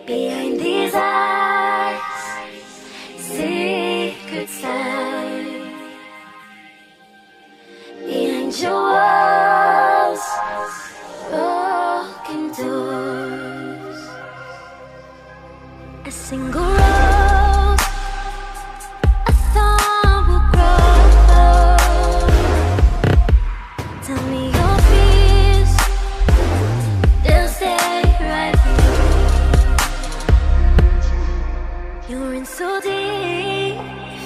Behind these eyes, secrets lie. Behind your walls, broken doors. A single rose, a thorn will grow. Tell me your fears, they'll stay right here. You're in so deep,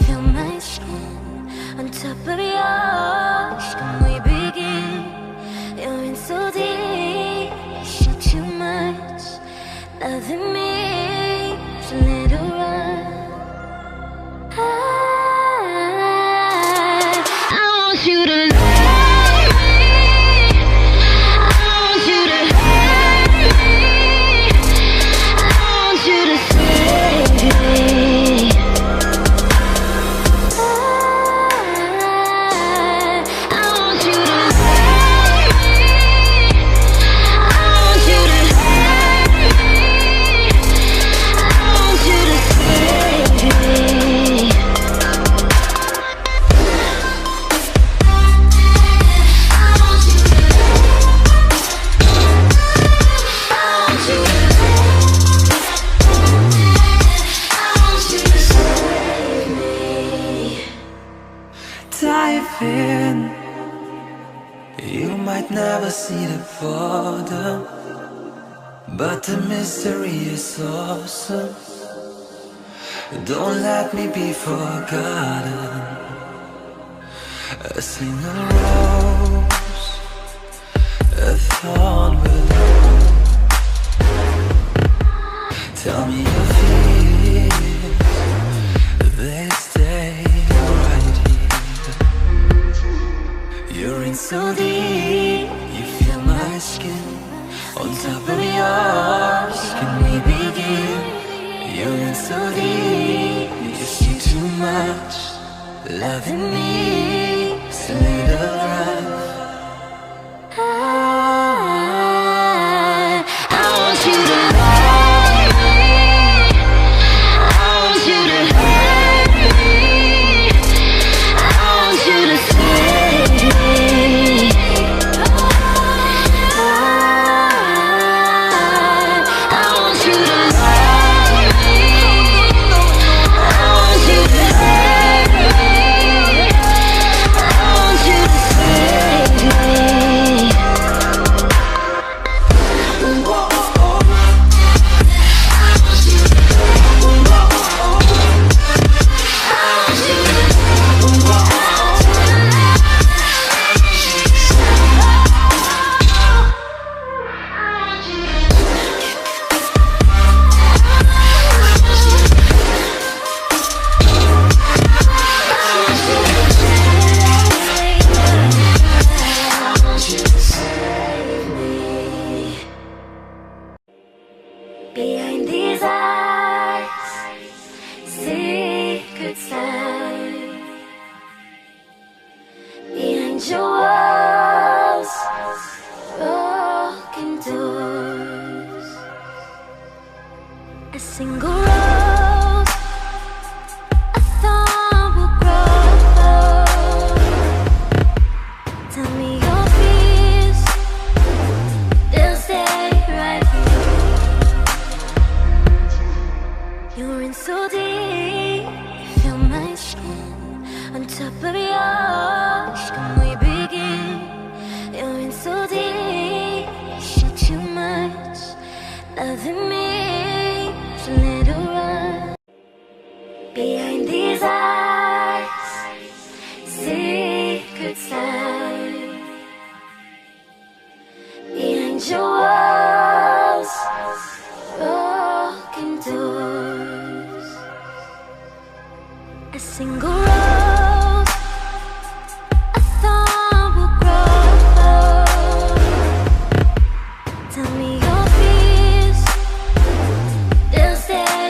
feel my skin on top of yours. Can we begin? You're in so deep, shit too much, loving me, so let it run. I want you to love me, I want you to hurt me, I want you to save me. I want you to love me, I want you to hurt me, I want you to save me. I want you to save me. Dive in. You might never see the bottom, but the mystery is awesome. Don't let me be forgotten. A single rose, a thorn will tell me your fears, they stay right here. You're in so deep, you feel my skin on top of yours. Can we begin? You're in so deep, you see too much, loving me, so little rough. I want you to love me, I want you to hurt me, I want you to save me. I want you to love me, I want you to hurt me, I want you to save me. Behind these eyes, secrets lie. Behind your walls, broken doors. A single rose, a thorn will grow. Tell me your fears, they'll stay right here. You're in so deep, feel my skin on top of yours. Can we begin? You're in so deep, shit too much, loving me, so let it run. Behind these eyes, secrets lie. Behind your walls, broken doors. A single rose, a thorn will grow. Tell me your fears, they'll stay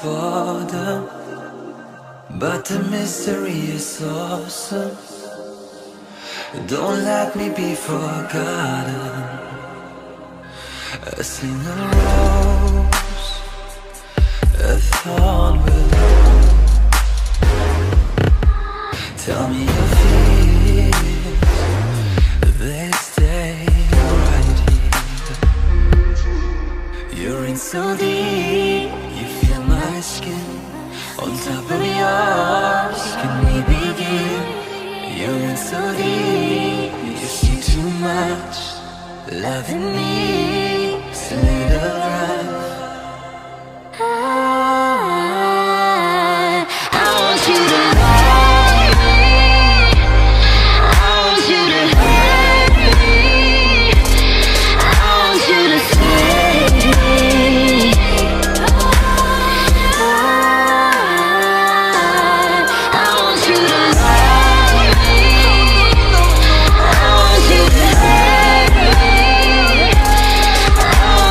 for them, but the mystery is awesome. Don't let me be forgotten. A single rose, a thorn willow. Tell me your fears, they stay right here. You're in so deep, you feel my skin on top of yours. Can we begin? You're in so deep, you see too much. Loving me, so little right. I want you to love me. I want you to hurt me. I want you to save me. I want you to love me. I want you to hurt me. I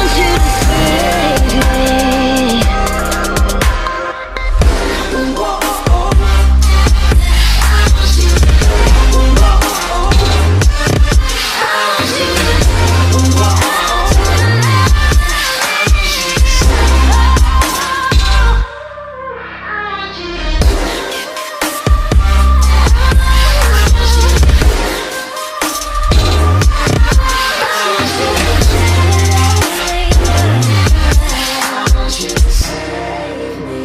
want you to save me.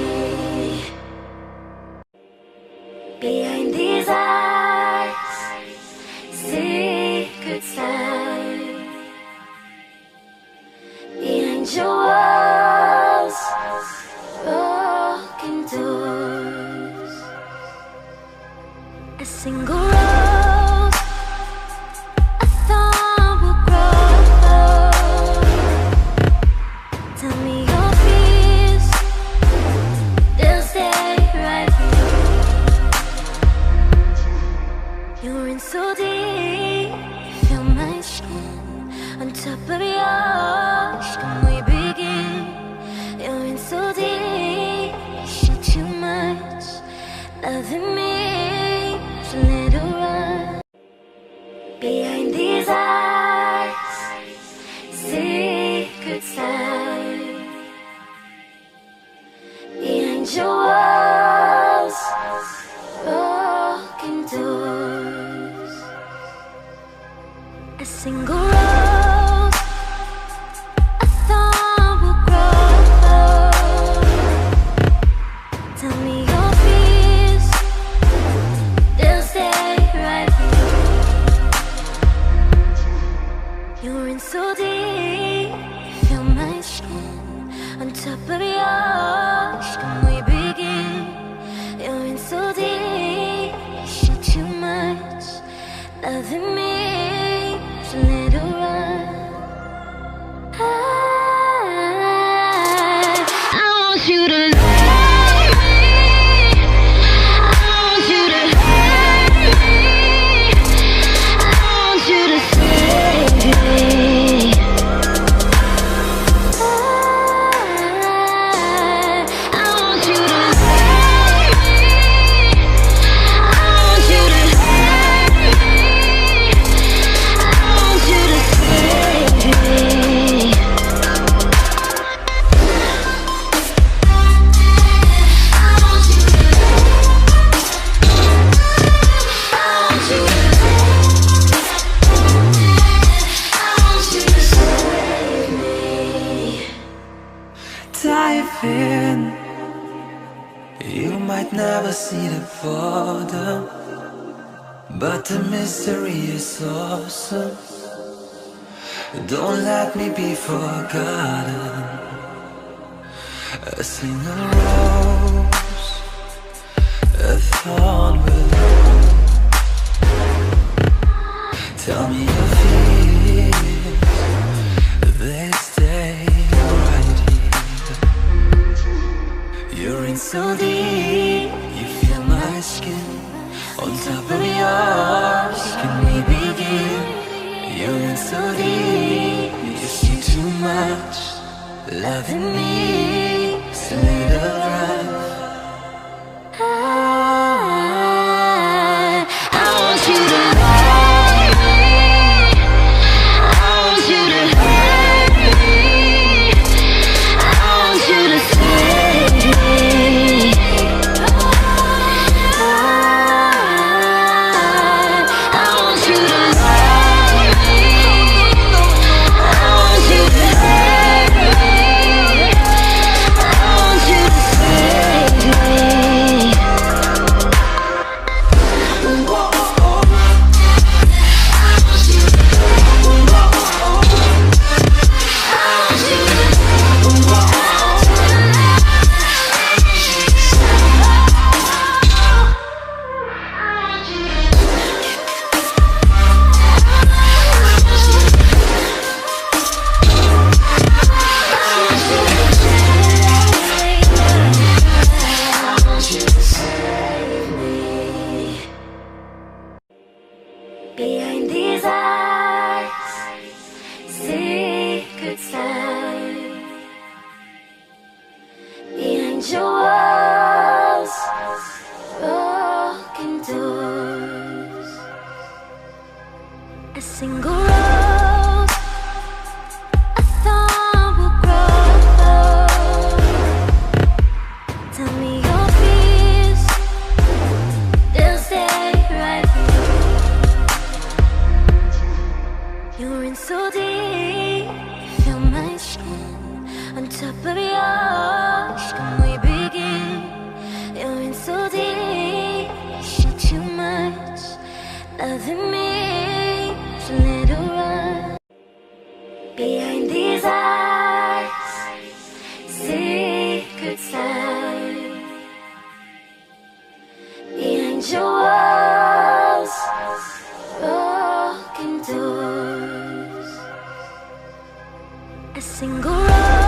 Behind these eyes, secrets lie. Behind your walls, broken doors. A single rose, a thorn will grow. Tell me your fears, they'll stay right here. You're in so deep, you feel my skin on top of yours. Can we begin? You're in so deep, you shoot too much. Loving me, so little run. Behind these eyes, secrets lie. Behind your walls, broken doors. A single rose, a thorn will grow. Tell me your fears, they'll stay right here. You're in so deep, you feel my skin on top of yours. Can we begin? You're in so deep, you shoot too much. Loving me, so little run. I want you to love me. I want you to hurt me. I want you to save me. I want you to love me. I want you to hurt me. I want you to save me. I want you to save me. Dive in. You might never see the bottom, but the mystery is awesome. Don't let me be forgotten. A single rose, a thorn willow. Tell me your fears, they stay right here. You're in so deep, you feel my skin on top of yours. Can we begin? You're in so deep, you see too much. Loving me, just a little rough. I want you to love me. I want you to hurt me. I want you to save me. I want you to love me. I want you to hurt me. I want you to save me. Behind these eyes, secrets lie. Behind your walls, broken doors. A single rose, a thorn will grow. Tell me your fears, they'll stay right here. You're in so deep, feel my skin on top of yours. Can we begin? You're in so deep, share too much. Loving me is a little rough. Behind these eyes, secrets lie. Behind your walls, broken doors. A single rose.